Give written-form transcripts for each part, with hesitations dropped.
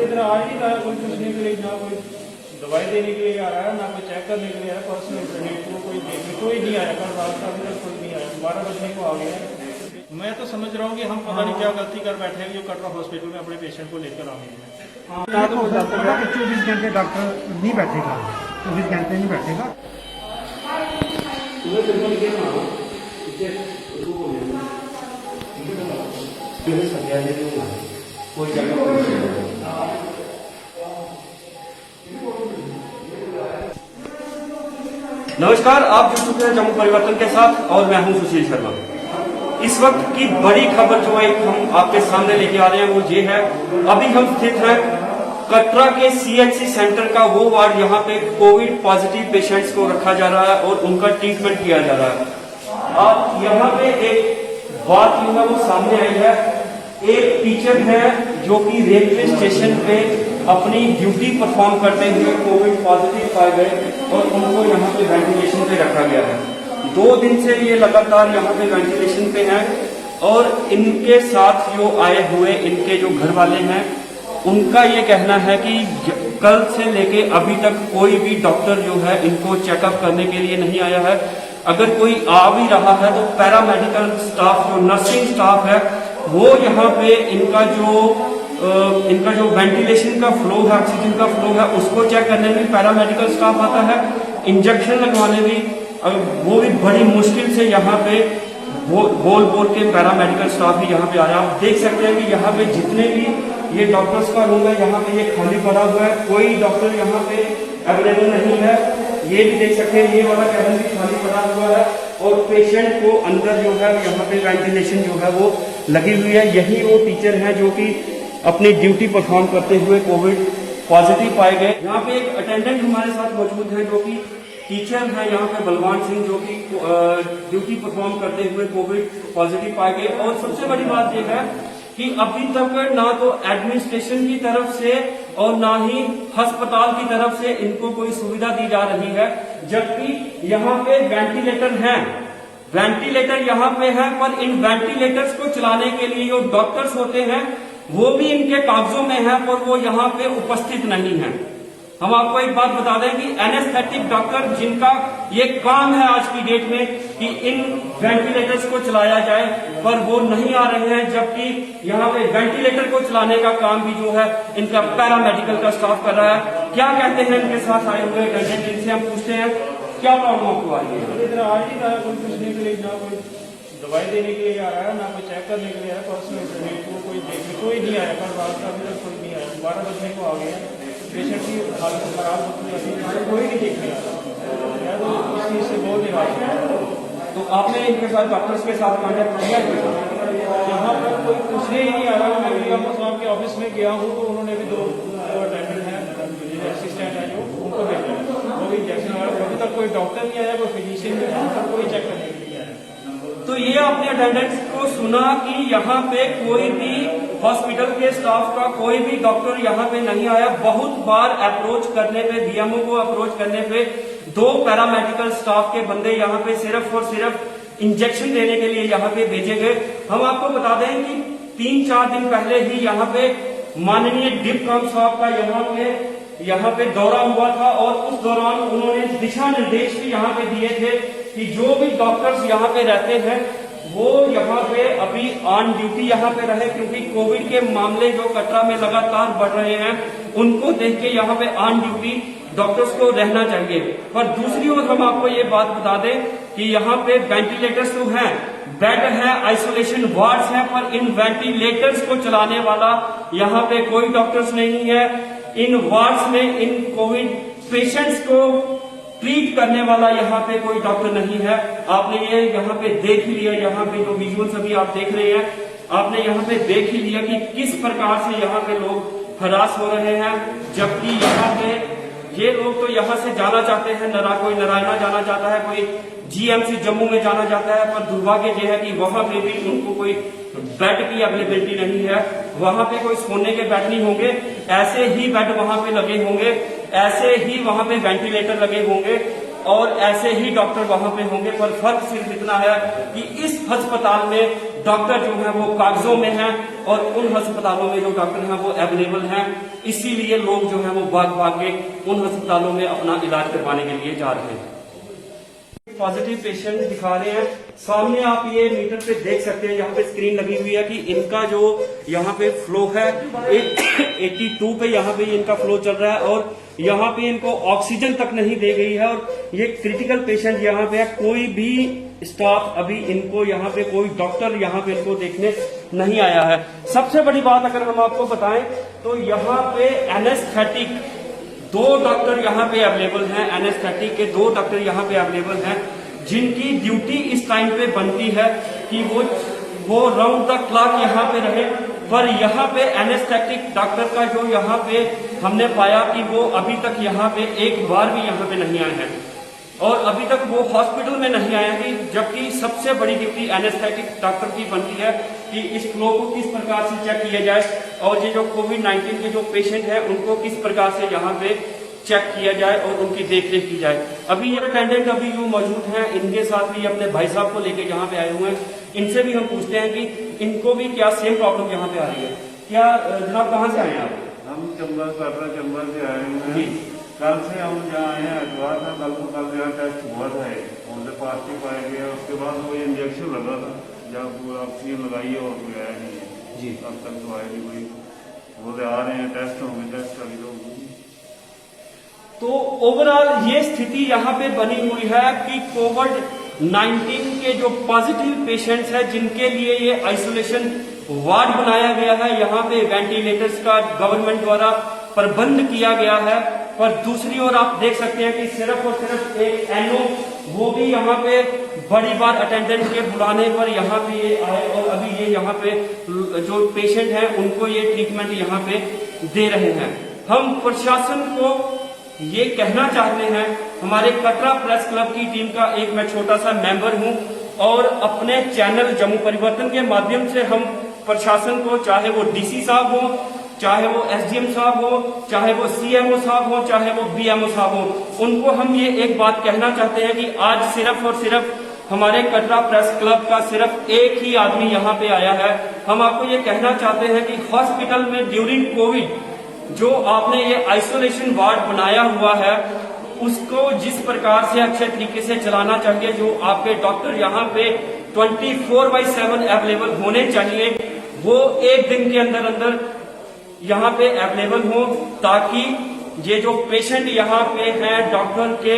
इधर आज नहीं आया कोई पूछने के लिए, ना कोई दवाई देने के लिए आ रहा है, ना कोई चेक करने के लिए आया। पर्सनल इंटरनेट को कोई देखने कोई नहीं आया। कल रात का अभी तक कोई नहीं आया। 12 बजने को आ गया। मैं तो समझ रहा हूँ कि हम पता नहीं क्या गलती कर बैठे हैं जो कटरा हॉस्पिटल में अपने पेशेंट को लेकर आ गए हैं। तो 24 घंटे डॉक्टर नहीं बैठेगा, 24 घंटे नहीं बैठेगा। नमस्कार, आप जुड़ चुके हैं जम्मू परिवर्तन के साथ और मैं हूं सुशील शर्मा। इस वक्त की बड़ी खबर जो एक हम आपके सामने लेके आ रहे हैं वो ये है, अभी हम स्थित हैं कटरा के सीएचसी सेंटर का वो वार्ड, यहाँ पे कोविड पॉजिटिव पेशेंट्स को रखा जा रहा है और उनका ट्रीटमेंट किया जा रहा है। अब यहाँ पे एक बात जो है वो सामने आई है। एक टीचर है जो कि रेलवे स्टेशन पे अपनी ड्यूटी परफॉर्म करते हुए कोविड पॉजिटिव पाए गए और उनको यहाँ पे वेंटिलेशन पे रखा गया है। 2 दिन से ये लगातार यहाँ पे वेंटिलेशन पे हैं और इनके साथ जो आए हुए इनके जो घर वाले हैं उनका ये कहना है कि कल से लेके अभी तक कोई भी डॉक्टर जो है इनको चेकअप करने के लिए नहीं आया है। अगर कोई आ भी रहा है तो पैरामेडिकल स्टाफ, जो नर्सिंग स्टाफ है, वो यहाँ पे इनका जो वेंटिलेशन का फ्लो है, ऑक्सीजन का फ्लो है, उसको चेक करने में पैरामेडिकल स्टाफ आता है। इंजेक्शन लगवाने भी वो भी बड़ी मुश्किल से यहाँ पे बोल के पैरामेडिकल स्टाफ भी यहाँ पे आया। आप देख सकते हैं कि यहाँ पे जितने भी ये डॉक्टर्स का रूम है यहाँ पे ये खाली पड़ा हुआ है, कोई डॉक्टर यहाँ पे अवेलेबल नहीं है। ये भी देख सकते हैं, ये वाला कैबिन भी खाली पड़ा हुआ है और पेशेंट को अंदर जो है यहाँ पे वेंटिलेशन जो है वो लगी हुई है। यही वो टीचर हैं जो कि अपनी ड्यूटी परफॉर्म करते हुए कोविड पॉजिटिव पाए गए। यहाँ पे एक अटेंडेंट हमारे साथ मौजूद है जो कि टीचर है यहाँ पे बलवान सिंह, जो कि ड्यूटी परफॉर्म करते हुए कोविड पॉजिटिव पाए गए। और सबसे बड़ी बात यह है कि अभी तक ना तो एडमिनिस्ट्रेशन की तरफ से और ना ही अस्पताल की तरफ से इनको कोई सुविधा दी जा रही है, जबकि यहाँ पे वेंटिलेटर हैं। वेंटिलेटर यहाँ पे है, पर इन वेंटिलेटर्स को चलाने के लिए जो डॉक्टर्स होते हैं वो भी इनके कागजों में है, पर वो यहाँ पे उपस्थित नहीं है। हम आपको एक बात बता दें कि एनेस्थेटिक डॉक्टर, जिनका ये काम है आज की डेट में कि इन वेंटिलेटर्स को चलाया जाए, पर वो नहीं आ रहे हैं, जबकि यहाँ पे वेंटिलेटर को चलाने का काम भी जो है इनका पैरामेडिकल का स्टाफ कर रहा है। क्या कहते हैं इनके साथ आए हुए पेशेंट, जिनसे हम पूछते हैं क्या प्रॉब्लम आपको आ रही है। इधर आज नहीं आया कोई पूछने के लिए, ना कोई दवाई देने के लिए आ रहा है, ना कोई चेक करने के लिए आया। पर्सनल इंटरनेट को कोई देखने कोई नहीं आया। कल रात का अभी तक कोई नहीं आया। 12 बजने को आ गया। पेशेंट की हालत खराब होती है, कोई नहीं देखने आ रहा। मैं तो इस चीज से बहुत निराश हूँ। तो आपने इनके साथ डॉक्टर्स के साथ कांटेक्ट किया? यहाँ पर कोई पूछने ही नहीं आ रहा। मैं वीआईओ साहब के ऑफिस में गया हूँ तो उन्होंने भी 2 अटेंडेंट हैं, असिस्टेंट है, जो उनको भेजा, वो भी इंजेक्शन वाला। अभी तक कोई डॉक्टर नहीं आया, कोई फिजिशियन नहीं आया, कोई चेक करने के लिए आया। तो ये आपने अटेंडेंट्स को सुना कि यहाँ पे कोई भी हॉस्पिटल के स्टाफ का कोई भी डॉक्टर यहाँ पे नहीं आया। बहुत बार अप्रोच करने पे, बीएमओ को अप्रोच करने पे 2 पैरामेडिकल स्टाफ के बंदे यहाँ पे सिर्फ और सिर्फ इंजेक्शन देने के लिए यहाँ पे भेजे गए। हम आपको बता दें कि 3-4 दिन पहले ही यहाँ पे माननीय डिप्टी साहब का यहाँ पे दौरा हुआ था और उस दौरान उन्होंने दिशा निर्देश भी यहाँ पे दिए थे कि जो भी डॉक्टर्स यहाँ पे रहते हैं वो यहाँ पे अभी ऑन ड्यूटी यहाँ पे रहे, क्योंकि कोविड के मामले जो कटरा में लगातार बढ़ रहे हैं उनको देख के यहाँ पे ऑन ड्यूटी डॉक्टर्स को रहना चाहिए। पर दूसरी ओर हम आपको ये बात बता दें कि यहाँ पे वेंटिलेटर्स तो हैं, बेड है, आइसोलेशन वार्ड्स हैं, पर इन वेंटिलेटर्स को चलाने वाला यहाँ पे कोई डॉक्टर्स नहीं है। इन वार्ड्स में इन कोविड पेशेंट्स को ट्रीट करने वाला यहाँ पे कोई डॉक्टर नहीं है। आपने ये यहाँ पे देख ही लिया, यहाँ पे जो विजुअल्स अभी आप देख रहे हैं, आपने यहाँ पे देख ही लिया कि किस प्रकार से यहाँ पे लोग हरास हो रहे हैं। जबकि यहाँ पे ये लोग तो यहाँ से जाना चाहते हैं, कोई नारायणा जाना चाहता है, कोई जीएमसी जम्मू में जाना चाहता है, पर दुर्भाग्य यह है कि वहां पे भी उनको कोई बेड की अवेलेबिलिटी नहीं है। वहां पे कोई सोने के बेड नहीं होंगे, ऐसे ही बेड वहां पे लगे होंगे, ऐसे ही वहां पे वेंटिलेटर लगे होंगे। और ऐसे ही डॉक्टर वहां पे होंगे, पर फर्क सिर्फ इतना है कि इस अस्पताल में डॉक्टर जो है वो कागजों में हैं और उन अस्पतालों में जो डॉक्टर हैं वो अवेलेबल हैं। इसीलिए लोग जो है वो भाग भाग के उन अस्पतालों में अपना इलाज करवाने के लिए जा रहे हैं। पॉजिटिव पेशेंट दिखा रहे हैं, सामने आप ये मीटर पे देख सकते हैं, यहाँ पे स्क्रीन लगी हुई है कि इनका जो यहाँ पे फ्लो है 82 पे यहाँ पे इनका फ्लो चल रहा है और यहाँ पे इनको ऑक्सीजन तक नहीं दे गई है और ये क्रिटिकल पेशेंट यहाँ पे है। कोई भी स्टाफ अभी इनको यहाँ पे, कोई डॉक्टर यहाँ पे इनको देखने नहीं आया है। सबसे बड़ी बात अगर हम आपको बताएं तो यहाँ पे एनेस्थेटिक 2 डॉक्टर यहाँ पे अवेलेबल हैं, एनेस्थेटिक के 2 डॉक्टर यहाँ पे अवेलेबल हैं, जिनकी ड्यूटी इस टाइम पे बनती है कि वो राउंड द क्लॉक यहाँ पे रहे। पर यहाँ पे एनेस्थेटिक डॉक्टर का जो यहाँ पे हमने पाया कि वो अभी तक यहाँ पे एक बार भी यहाँ पे नहीं आए हैं और अभी तक वो हॉस्पिटल में नहीं आए हैं, जबकि सबसे बड़ी ड्यूटी एनेस्थेटिक डॉक्टर की बनती है कि इस फ्लो को किस प्रकार से चेक किया जाए और ये जो कोविड-19 के जो पेशेंट है उनको किस प्रकार से यहाँ पे चेक किया जाए और उनकी देखरेख की जाए। अभी ये अटेंडेंट अभी जो मौजूद हैं, इनके साथ भी अपने भाई साहब को लेके यहाँ पे आए हुए हैं, इनसे भी हम पूछते हैं कि इनको भी क्या सेम प्रॉब्लम यहाँ पे आ रही है। क्या जनाब कहाँ से आए हैं आप? हम चंबल से आए हुए हैं। कल से हम जहाँ आए हैं अखबार था, कल यहाँ टेस्ट हुआ था, उनसे पॉजिटिव पाया गया। उसके बाद वो इंजेक्शन लगा था, जब ऑक्सीजन लगाई है और कोई आया नहीं है जी, अब तक तो आया नहीं कोई। वो आ रहे हैं, टेस्ट होंगे, टेस्ट अभी तो तो ओवरऑल ये स्थिति यहाँ पे बनी हुई है कि कोविड-19 के जो पॉजिटिव पेशेंट्स हैं, जिनके लिए ये आइसोलेशन वार्ड बनाया गया है, यहाँ पे वेंटिलेटर्स का गवर्नमेंट द्वारा प्रबंध किया गया है। पर दूसरी ओर आप देख सकते हैं कि सिर्फ और सिर्फ एक एनओ, वो भी यहाँ पे बड़ी बार अटेंडेंट के बुलाने पर यहाँ पे ये आए और अभी ये यहाँ पे जो पेशेंट हैं उनको ये ट्रीटमेंट यहाँ पे दे रहे हैं। हम प्रशासन को ये कहना चाहते हैं, हमारे कटरा प्रेस क्लब की टीम का एक मैं छोटा सा मेंबर हूं और अपने चैनल जम्मू परिवर्तन के माध्यम से हम प्रशासन को, चाहे वो डीसी साहब हो, चाहे वो एसडीएम साहब हो, चाहे वो सीएमओ साहब हो, चाहे वो बीएमओ साहब हो, उनको हम ये एक बात कहना चाहते हैं कि आज सिर्फ और सिर्फ हमारे कटरा प्रेस क्लब का सिर्फ एक ही आदमी यहाँ पे आया है। हम आपको ये कहना चाहते हैं कि हॉस्पिटल में ड्यूरिंग कोविड जो आपने ये आइसोलेशन वार्ड बनाया हुआ है, उसको जिस प्रकार से अच्छे तरीके से चलाना चाहिए, जो आपके डॉक्टर यहाँ पे 24/7 अवेलेबल होने चाहिए, वो एक दिन के अंदर अंदर यहाँ पे अवेलेबल हो, ताकि ये जो पेशेंट यहाँ पे हैं, डॉक्टर के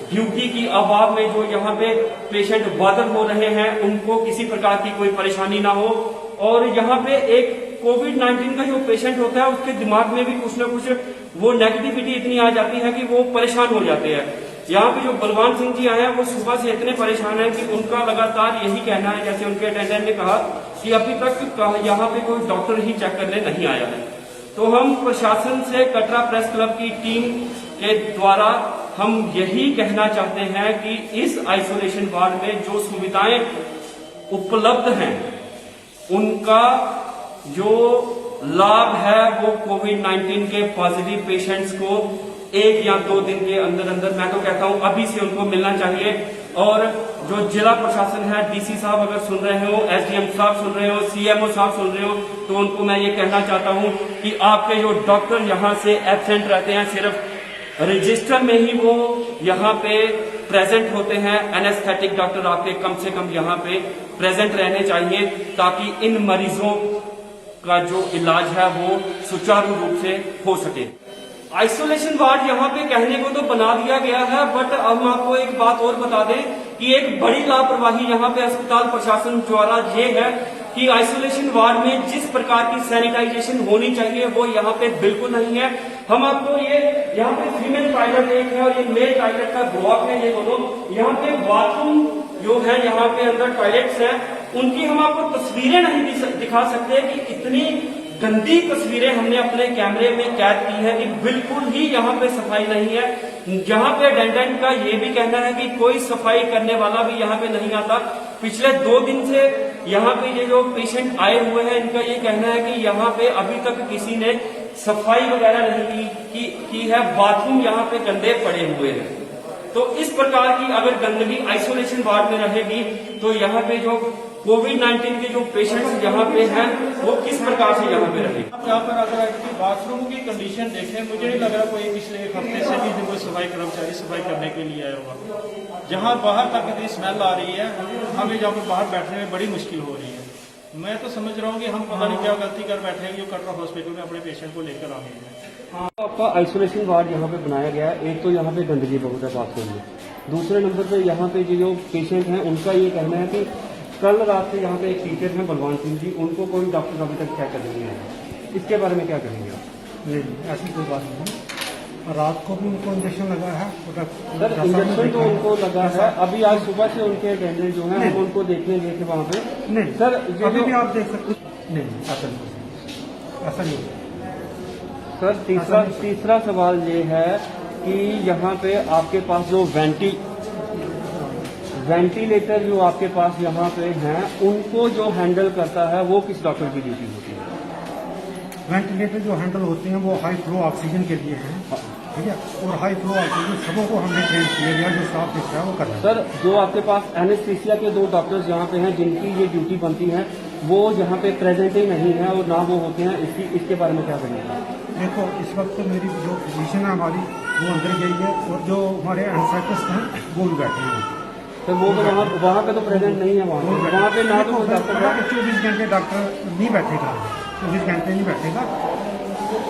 ड्यूटी की अभाव में जो यहाँ पे पेशेंट बादल हो रहे हैं, उनको किसी प्रकार की कोई परेशानी ना हो। और यहाँ पे एक कोविड-19 का जो पेशेंट होता है, उसके दिमाग में भी कुछ ना कुछ वो नेगेटिविटी इतनी आ जाती है कि वो परेशान हो जाते हैं। यहाँ पे जो बलवान सिंह जी आए हैं, वो सुबह से इतने परेशान हैं कि उनका लगातार यही कहना है, जैसे उनके अटेंडेंट ने कहा कि अभी तक यहाँ पे कोई डॉक्टर ही चेक करने नहीं आया है। तो हम प्रशासन से, कटरा प्रेस क्लब की टीम के द्वारा हम यही कहना चाहते हैं कि इस आइसोलेशन वार्ड में जो सुविधाएं उपलब्ध हैं, उनका जो लाभ है वो कोविड-19 के पॉजिटिव पेशेंट्स को 1 या 2 दिन के अंदर अंदर, मैं तो कहता हूं अभी से उनको मिलना चाहिए। और जो जिला प्रशासन है, डीसी साहब अगर सुन रहे हो, एसडीएम साहब सुन रहे हो, सीएमओ साहब सुन रहे हो, तो उनको मैं ये कहना चाहता हूं कि आपके जो डॉक्टर यहाँ से एब्सेंट रहते हैं, सिर्फ रजिस्टर में ही वो यहाँ पे प्रेजेंट होते हैं। एनेस्थेटिक डॉक्टर आपके कम से कम यहाँ पे प्रेजेंट रहने चाहिए, ताकि इन मरीजों का जो इलाज है वो सुचारू रूप से हो सके। आइसोलेशन वार्ड यहाँ पे कहने को तो बना दिया गया है, बट अब हम आपको एक बात और बता दें कि एक बड़ी लापरवाही यहाँ पे अस्पताल प्रशासन द्वारा ये है कि आइसोलेशन वार्ड में जिस प्रकार की सैनिटाइजेशन होनी चाहिए वो यहाँ पे बिल्कुल नहीं है। हम आपको ये यहाँ पे फीमेल टॉयलेट एक है और ये मेल टॉयलेट का ब्लॉक है, ये दोनों यहाँ पे बाथरूम जो है, यहाँ पे अंदर टॉयलेट्स हैं, उनकी हम आपको तस्वीरें नहीं दिखा सकते कि इतनी गंदी तस्वीरें हमने अपने कैमरे में कैद की है कि बिल्कुल ही यहाँ पे सफाई नहीं है। यहाँ पे अटेंडेंट का ये भी कहना है कि कोई सफाई करने वाला भी यहाँ पे नहीं आता। पिछले 2 दिन से यहाँ पे ये जो पेशेंट आए हुए हैं, इनका ये कहना है कि यहाँ पे अभी तक किसी ने सफाई वगैरह नहीं की है, बाथरूम यहाँ पे गंदे पड़े हुए हैं। तो इस प्रकार की अगर गंदगी आइसोलेशन वार्ड में रहेगी तो यहाँ पे जो कोविड-19 के जो पेशेंट्स यहाँ पे हैं वो किस प्रकार से यहाँ पे रहेंगे। यहाँ पर अगर इसकी बाथरूम की कंडीशन देखें, मुझे नहीं लग रहा कोई पिछले एक हफ्ते से भी कोई सफाई कर्मचारी सफाई करने के लिए आया होगा। जहाँ बाहर तक इतनी स्मेल आ रही है, हमें जहाँ पर बाहर बैठने में बड़ी मुश्किल हो रही है। मैं तो समझ रहा हूँ कि हम पता नहीं क्या गलती कर बैठे हैं, जो कटरा हॉस्पिटल में अपने पेशेंट को लेकर आ गए हैं। आपका आइसोलेशन वार्ड यहाँ पे बनाया गया है। एक तो यहाँ पे गंदगी बहुत है बाथरूम में, दूसरे नंबर पे यहाँ पे जो पेशेंट हैं उनका ये कहना है कि कल रात से यहाँ पे एक टीचर हैं बलवान सिंह जी, उनको कोई डॉक्टर अभी तक चेक करने नहीं आया। इसके बारे में क्या कहेंगे आप? नहीं, ऐसी कोई बात नहीं। रात को भी उनको इंजेक्शन लगा है। सर इंजेक्शन तो उनको लगा है, अभी आज सुबह से उनके अटेंडेंट जो है हम उनको देखने गए थे वहाँ पे। नहीं सर अभी भी आप देख सकते। नहीं, ऐसा नहीं होता। सर तीसरा सवाल ये है कि यहाँ पे आपके पास जो वेंटिलेटर जो आपके पास यहाँ पे हैं उनको जो हैंडल करता है वो किस डॉक्टर की ड्यूटी होती है? वेंटिलेटर जो हैंडल होते हैं वो हाई फ्लो ऑक्सीजन के लिए हैं, ठीक है। और हाई फ्लो ऑक्सीजन सबों को हमने ट्रेन किया गया, जो स्टाफ दिख रहा है वो कर रहा है। सर जो आपके पास एनेस्थीसिया के 2 डॉक्टर्स यहाँ पे हैं जिनकी ये ड्यूटी बनती है वो यहाँ पे प्रेजेंट ही नहीं है और ना वो होते हैं, इसके बारे में क्या करेंगे? देखो, इस वक्त तो मेरी जो पोजीशन है हमारी वो अंदर गई है और जो हमारे एनसाइटिस्ट हैं वो भी बैठे हैं। तो वो तो वहाँ पे तो प्रेजेंट नहीं है, वहाँ पे ना तो डॉक्टर 24 घंटे डॉक्टर नहीं बैठेगा, 24 घंटे नहीं बैठेगा।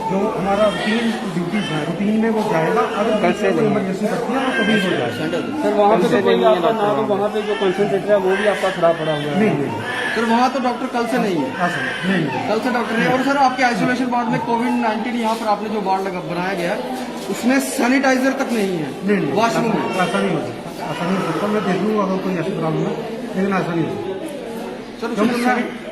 जो हमारा रूटीन ड्यूटीज है, रूटीन में वो जाएगा। अगर कैसे इमरजेंसी पड़ती है तो कभी हो जाएगा। सर वहाँ पे तो कोई आपका ना तो वहाँ पे जो कंसंट्रेटर है वो भी आपका खड़ा पड़ा हुआ है। नहीं, सर वहाँ तो डॉक्टर कल से नहीं है। नहीं, कल से डॉक्टर नहीं है। और सर आपके आइसोलेशन वार्ड में कोविड-19 यहाँ पर आपने जो वार्ड बनाया गया है उसमें सैनिटाइजर तक नहीं है। नहीं, वॉशरूम में ऐसा नहीं हो सकता, ऐसा नहीं हो सकता। मैं देख लूँगा अगर कोई ऐसी प्रॉब्लम है, लेकिन ऐसा नहीं हो सकता। सर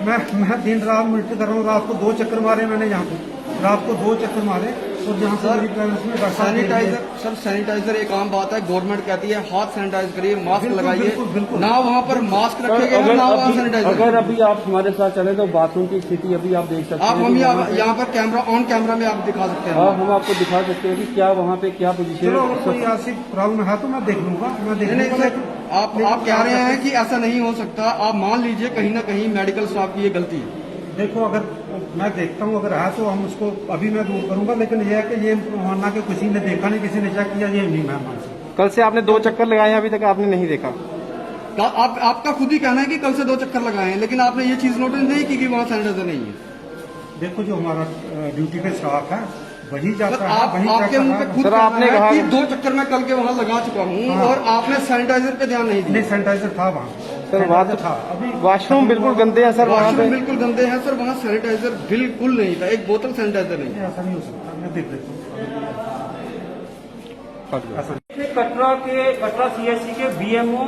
मैं दिन रात मॉनिटर कर रहा हूँ। रात को 2 चक्कर मारे मैंने यहाँ पे, रात को 2 चक्कर मारे। और जहाँ से मेरी प्राइवेसी में सैनिटाइजर, सर सैनिटाइजर एक आम बात है, गवर्नमेंट कहती है हाथ सैनिटाइज करिए, मास्क लगाइए, बिल्कुल। ना वहाँ पर मास्क रखे गए ना वहाँ सैनिटाइजर। अगर अभी आप हमारे साथ चले तो बाथरूम की स्थिति अभी आप देख सकते हैं। आप हम यहाँ पर कैमरा ऑन कैमरा में आप दिखा सकते हैं। हाँ, हम आपको दिखा सकते हैं कि क्या वहाँ पे क्या पोजीशन चलो, है। अगर कोई ऐसी प्रॉब्लम है तो मैं देख लूंगा। नहीं सर, आप कह रहे हैं कि ऐसा नहीं हो सकता। आप मान लीजिए कहीं ना कहीं मेडिकल स्टाफ की ये गलती है। देखो, अगर मैं देखता हूँ अगर है तो हम उसको अभी मैं दूर करूंगा, लेकिन यह है कि ये मानना कि किसी ने देखा नहीं, किसी ने चेक किया, ये नहीं मैं मान सकता। कल से आपने 2 चक्कर लगाए, अभी तक आपने नहीं देखा। आपका खुद ही कहना है कि कल से 2 चक्कर लगाए हैं, लेकिन आपने ये चीज नोटिस नहीं की कि वहाँ सैनिटाइजर नहीं है। देखो, जो हमारा ड्यूटी पे स्टाफ है वही जाता है, आप वही आपके मुंह पे खुद सर, आपने कहना कहा है कि 2 चक्कर मैं कल के वहाँ लगा चुका हूँ। हाँ। और आपने सैनिटाइजर पे ध्यान नहीं नहीं, दिया। सैनिटाइजर था वहाँ। सर वहाँ था अभी। वॉशरूम बिल्कुल गंदे हैं सर, वहाँ वॉशरूम पे बिल्कुल गंदे हैं सर, वहाँ सैनिटाइजर बिल्कुल नहीं था, एक बोतल सैनिटाइजर नहीं। ऐसा नहीं हो सकता, मैं देख लेता हूँ। ऐसा कटरा CHC के BMO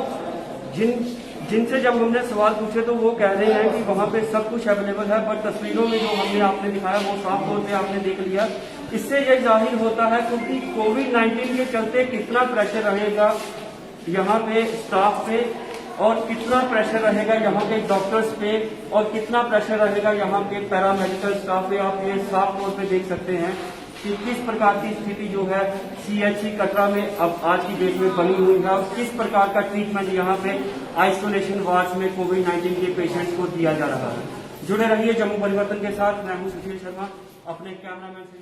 जिनसे जब हमने सवाल पूछे तो वो कह रहे हैं कि वहाँ पे सब कुछ अवेलेबल है, बट तस्वीरों में जो हमने आपने दिखाया वो साफ तौर पे आपने देख लिया। इससे ये जाहिर होता है क्योंकि कोविड-19 के चलते कितना प्रेशर रहेगा यहाँ पे स्टाफ पे और कितना प्रेशर रहेगा यहाँ के डॉक्टर्स पे और कितना प्रेशर रहेगा यहाँ के पैरामेडिकल स्टाफ पे। आप ये साफ तौर पे देख सकते हैं कि किस प्रकार की स्थिति जो है CHC कटरा में अब आज की डेट में बनी हुई है और किस प्रकार का ट्रीटमेंट यहाँ पे आइसोलेशन वार्ड में कोविड-19 के पेशेंट्स को दिया जा रहा है। जुड़े रहिए जम्मू परिवर्तन के साथ। मैं हूँ सुशील शर्मा, अपने कैमरामैन से